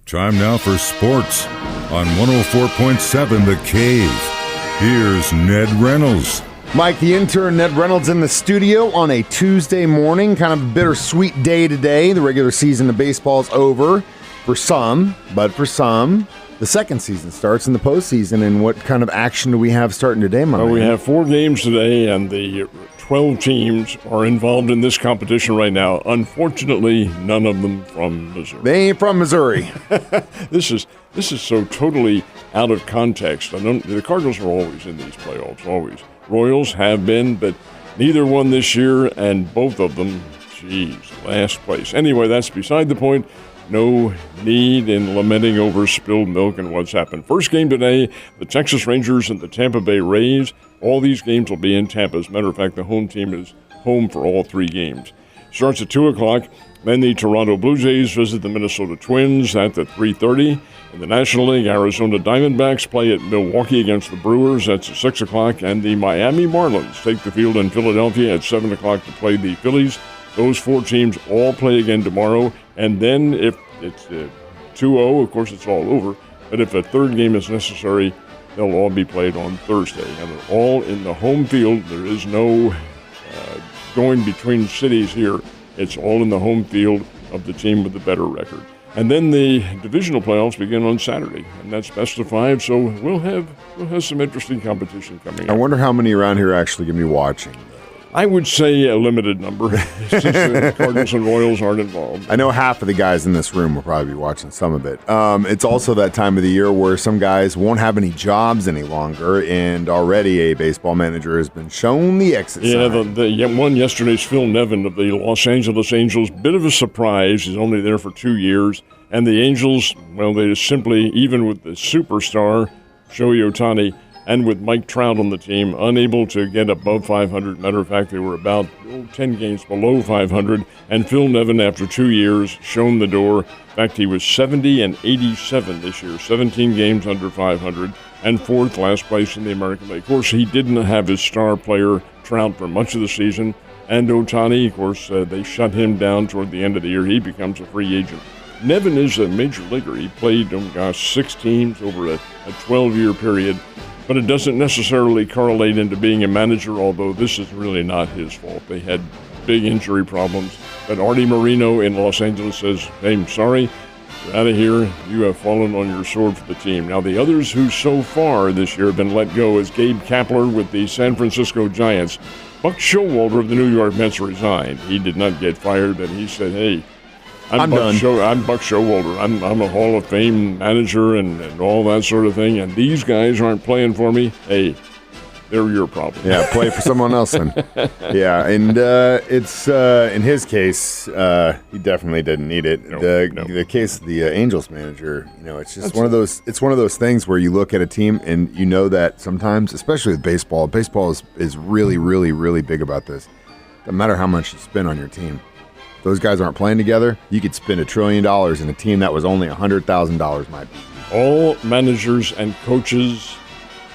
Time now for sports on 104.7 The Cave. Here's Ned Reynolds. Mike, the intern, Ned Reynolds, in the studio on a Tuesday morning. Kind of a bittersweet day today. The regular season of baseball is over for some, but for some, the second season starts in the postseason. And what kind of action do we have starting today, my man? We have 4 games today, and the 12 teams are involved in this competition right now. Unfortunately, none of them from Missouri. They ain't from Missouri. This is so totally out of context. The Cardinals are always in these playoffs, always. Royals have been, but neither one this year, and both of them, last place. Anyway, that's beside the point. No need in lamenting over spilled milk and what's happened. First game today, the Texas Rangers and the Tampa Bay Rays. All these games will be in Tampa. As a matter of fact, the home team is home for all 3 games. Starts at 2 o'clock. Then the Toronto Blue Jays visit the Minnesota Twins. That's at 3:30. In the National League, Arizona Diamondbacks play at Milwaukee against the Brewers. That's at 6 o'clock. And the Miami Marlins take the field in Philadelphia at 7 o'clock to play the Phillies. Those 4 teams all play again tomorrow. And then if it's 2-0, of course it's all over. But if a third game is necessary, they'll all be played on Thursday. And they're all in the home field. There is no going between cities here. It's all in the home field of the team with the better record. And then the divisional playoffs begin on Saturday, and that's best of 5. So we'll have some interesting competition coming up. I wonder how many around here are actually going to be watching. I would say a limited number, since the Cardinals and Royals aren't involved. I know half of the guys in this room will probably be watching some of it. It's also that time of the year where some guys won't have any jobs any longer, and already a baseball manager has been shown the exit sign. Yeah, the one yesterday's Phil Nevin of the Los Angeles Angels. Bit of a surprise. He's only there for 2 years. And the Angels, well, they just simply, even with the superstar, Shohei Ohtani, and with Mike Trout on the team, unable to get above 500. Matter of fact, they were about 10 games below 500. And Phil Nevin, after 2 years, shown the door. In fact, he was 70-87 this year, 17 games under 500, and 4th last place in the American League. Of course, he didn't have his star player, Trout, for much of the season. And Ohtani, of course, they shut him down toward the end of the year. He becomes a free agent. Nevin is a major leaguer. He played, 6 teams over a 12-year period. But it doesn't necessarily correlate into being a manager, although this is really not his fault. They had big injury problems. But Artie Moreno in Los Angeles says, hey, I'm sorry, you're out of here. You have fallen on your sword for the team. Now, the others who so far this year have been let go is Gabe Kapler with the San Francisco Giants. Buck Showalter of the New York Mets resigned. He did not get fired, but he said, hey, I'm Buck Showalter. I'm a Hall of Fame manager and all that sort of thing, and these guys aren't playing for me. Hey, they're your problem. Yeah, play for someone else then. Yeah, and it's in his case, he definitely didn't need it. The case of the Angels manager, it's just one of those. It's one of those things where you look at a team and you know that sometimes, especially with baseball, is really, really, really big about this. Doesn't matter how much you spend on your team. Those guys aren't playing together, you could spend $1 trillion in a team that was only $100,000 might be. All managers and coaches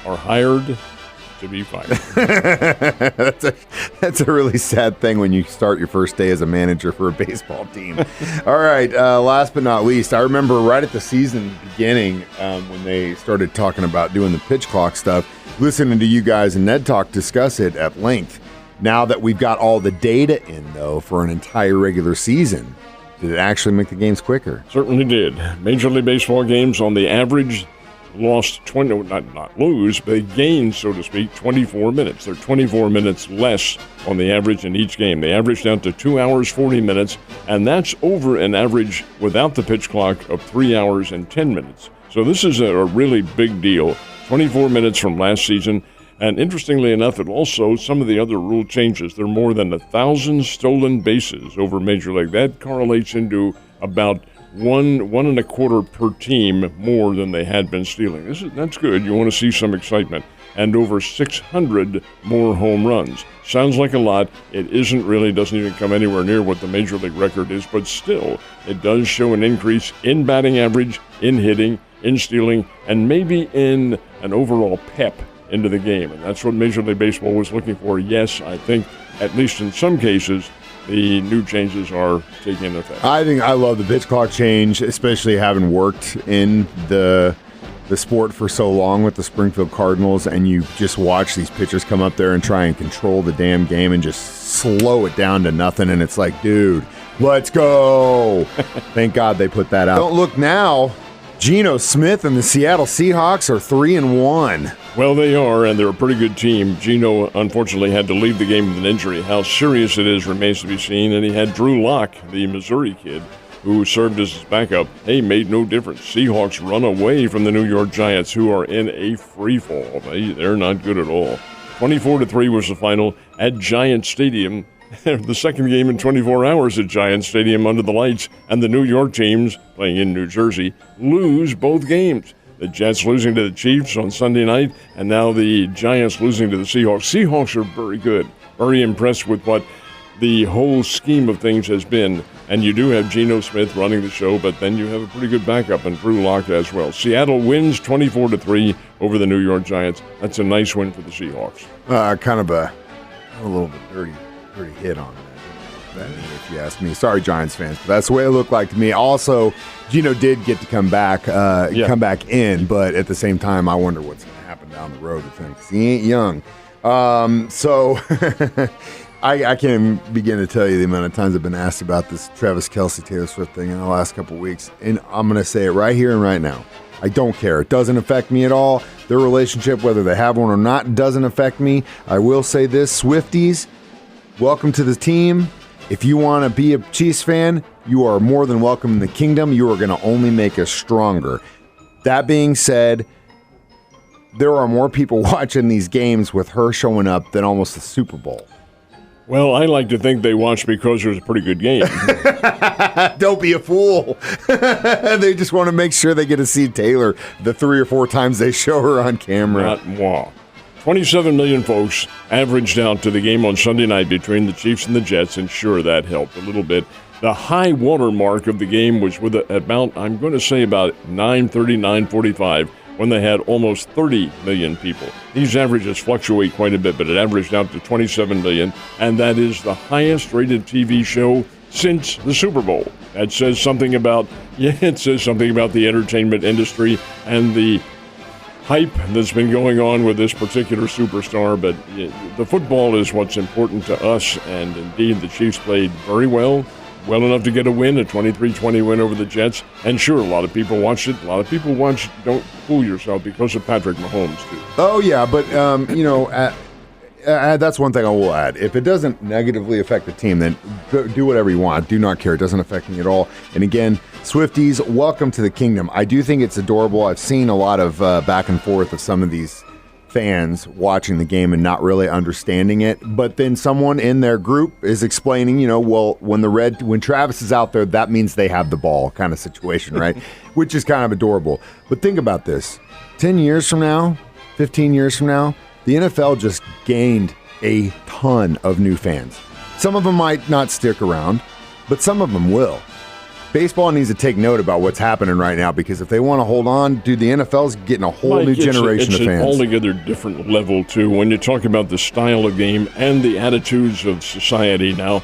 are hired to be fired. That's a really sad thing when you start your first day as a manager for a baseball team. All right, last but not least, I remember right at the season beginning when they started talking about doing the pitch clock stuff, listening to you guys and Ned Talk discuss it at length. Now that we've got all the data in, though, for an entire regular season, did it actually make the games quicker? Certainly did. Major League Baseball games on the average lost 20, not lose, but gained, so to speak, 24 minutes. They're 24 minutes less on the average in each game. They average down to 2 hours, 40 minutes, and that's over an average without the pitch clock of 3 hours and 10 minutes. So this is a really big deal. 24 minutes from last season. And interestingly enough, it also, some of the other rule changes, there are more than 1,000 stolen bases over Major League. That correlates into about one and a quarter per team more than they had been stealing. That's good. You want to see some excitement. And over 600 more home runs. Sounds like a lot. It isn't really, doesn't even come anywhere near what the Major League record is, but still, it does show an increase in batting average, in hitting, in stealing, and maybe in an overall pep into the game. And that's what Major League Baseball was looking for. Yes, I think, at least in some cases, the new changes are taking effect. I love the pitch clock change, especially having worked in the sport for so long with the Springfield Cardinals, and you just watch these pitchers come up there and try and control the damn game and just slow it down to nothing, and it's like, dude, let's go. Thank God they put that out. Don't look now. Geno Smith and the Seattle Seahawks are 3-1. Well, they are, and they're a pretty good team. Geno, unfortunately, had to leave the game with an injury. How serious it is remains to be seen, and he had Drew Lock, the Missouri kid, who served as his backup. Hey, made no difference. Seahawks run away from the New York Giants, who are in a free fall. They're not good at all. 24-3 was the final at Giant Stadium. The second game in 24 hours at Giant Stadium under the lights, and the New York teams, playing in New Jersey, lose both games. The Jets losing to the Chiefs on Sunday night, and now the Giants losing to the Seahawks. Seahawks are very good. Very impressed with what the whole scheme of things has been. And you do have Geno Smith running the show, but then you have a pretty good backup in Drew Lock as well. Seattle wins 24-3 over the New York Giants. That's a nice win for the Seahawks. Kind of a little bit dirty hit on that, if you ask me. Sorry, Giants fans, but that's the way it looked like to me. Also, Geno did get to come back in, but at the same time, I wonder what's going to happen down the road with him because he ain't young. So I can't even begin to tell you the amount of times I've been asked about this Travis Kelce Taylor Swift thing in the last couple of weeks, and I'm going to say it right here and right now. I don't care. It doesn't affect me at all. Their relationship, whether they have one or not, doesn't affect me. I will say this, Swifties, welcome to the team. If you want to be a Chiefs fan, you are more than welcome in the kingdom. You are going to only make us stronger. That being said, there are more people watching these games with her showing up than almost the Super Bowl. Well, I like to think they watched because it was a pretty good game. Don't be a fool. They just want to make sure they get to see Taylor the 3 or 4 times they show her on camera. Not moi. 27 million folks averaged out to the game on Sunday night between the Chiefs and the Jets, and sure, that helped a little bit. The high water mark of the game was with about 9:30, 9:45, when they had almost 30 million people. These averages fluctuate quite a bit, but it averaged out to 27 million, and that is the highest rated TV show since the Super Bowl. That says something about, it says something about the entertainment industry and the hype that's been going on with this particular superstar, but the football is what's important to us, and indeed the Chiefs played very well enough to get a win, a 23-20 win over the Jets, and sure, a lot of people watched it. A lot of people watch, don't fool yourself, because of Patrick Mahomes, too. Oh, yeah, but, that's one thing I will add. If it doesn't negatively affect the team, then do whatever you want. Do not care. It doesn't affect me at all. And again, Swifties, welcome to the kingdom. I do think it's adorable. I've seen a lot of back and forth of some of these fans watching the game and not really understanding it. But then someone in their group is explaining, when Travis is out there, that means they have the ball kind of situation, right? Which is kind of adorable. But think about this. 10 years from now, 15 years from now, the NFL just gained a ton of new fans. Some of them might not stick around, but some of them will. Baseball needs to take note about what's happening right now, because if they want to hold on, dude, the NFL's getting a whole new generation of fans. It's an altogether different level, too. When you talk about the style of game and the attitudes of society now,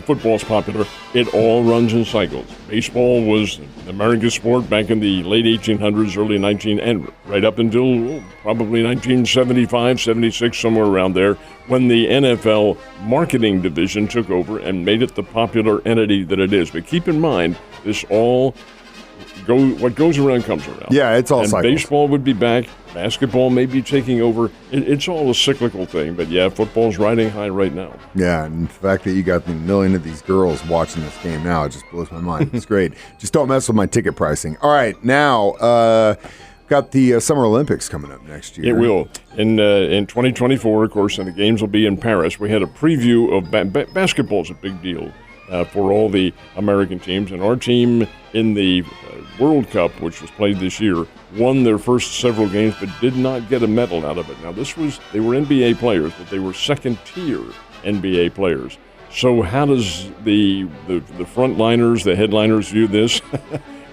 football's popular. It all runs in cycles. Baseball was an American sport back in the late 1800s, early 1900s, and right up until probably 1975, 76, somewhere around there, when the NFL marketing division took over and made it the popular entity that it is. But keep in mind, what goes around comes around. Yeah, it's all and cycles. Baseball would be back. Basketball may be taking over. It's all a cyclical thing. But, football's riding high right now. Yeah, and the fact that you got a million of these girls watching this game now, it just blows my mind. It's great. Just don't mess with my ticket pricing. All right, now, got the Summer Olympics coming up next year. It will. In 2024, of course, and the games will be in Paris. We had a preview of basketball's a big deal for all the American teams. And our team in the World Cup, which was played this year, won their first several games but did not get a medal out of it. Now, they were NBA players, but they were second-tier NBA players. So how does the frontliners, the headliners view this?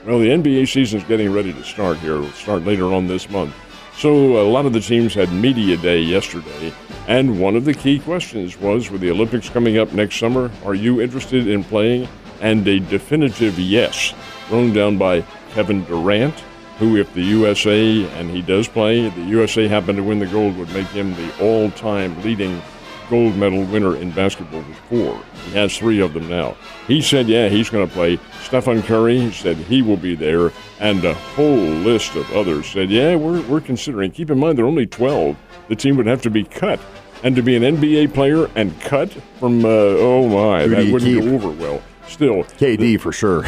Well, the NBA season is getting ready to start here. It'll start later on this month. So a lot of the teams had media day yesterday, and one of the key questions was, with the Olympics coming up next summer, are you interested in playing? And a definitive yes, thrown down by Kevin Durant, who, if the USA, and he does play, the USA happen to win the gold, would make him the all-time leading gold medal winner in basketball with 4. He has 3 of them now. He said, yeah, he's going to play. Stephen Curry said he will be there, and a whole list of others said, yeah, we're considering. Keep in mind, there are only 12. The team would have to be cut. And to be an NBA player and cut from, that wouldn't go over well. Still, KD for sure.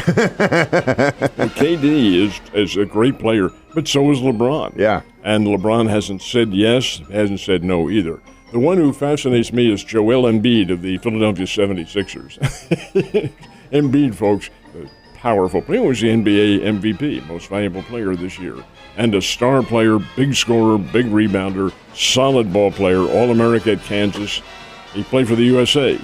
KD is a great player, but so is LeBron. Yeah. And LeBron hasn't said yes, hasn't said no either. The one who fascinates me is Joel Embiid of the Philadelphia 76ers. Embiid, folks, a powerful player. He was the NBA MVP, most valuable player this year. And a star player, big scorer, big rebounder, solid ball player, All-America at Kansas. He played for the USA.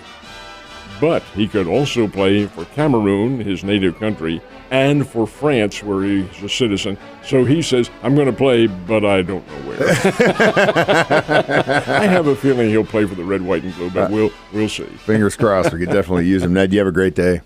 But he could also play for Cameroon, his native country, and for France, where he's a citizen. So he says, I'm going to play, but I don't know where. I have a feeling he'll play for the Red, White, and Blue, but we'll see. Fingers crossed. We could definitely use him. Ned, you have a great day.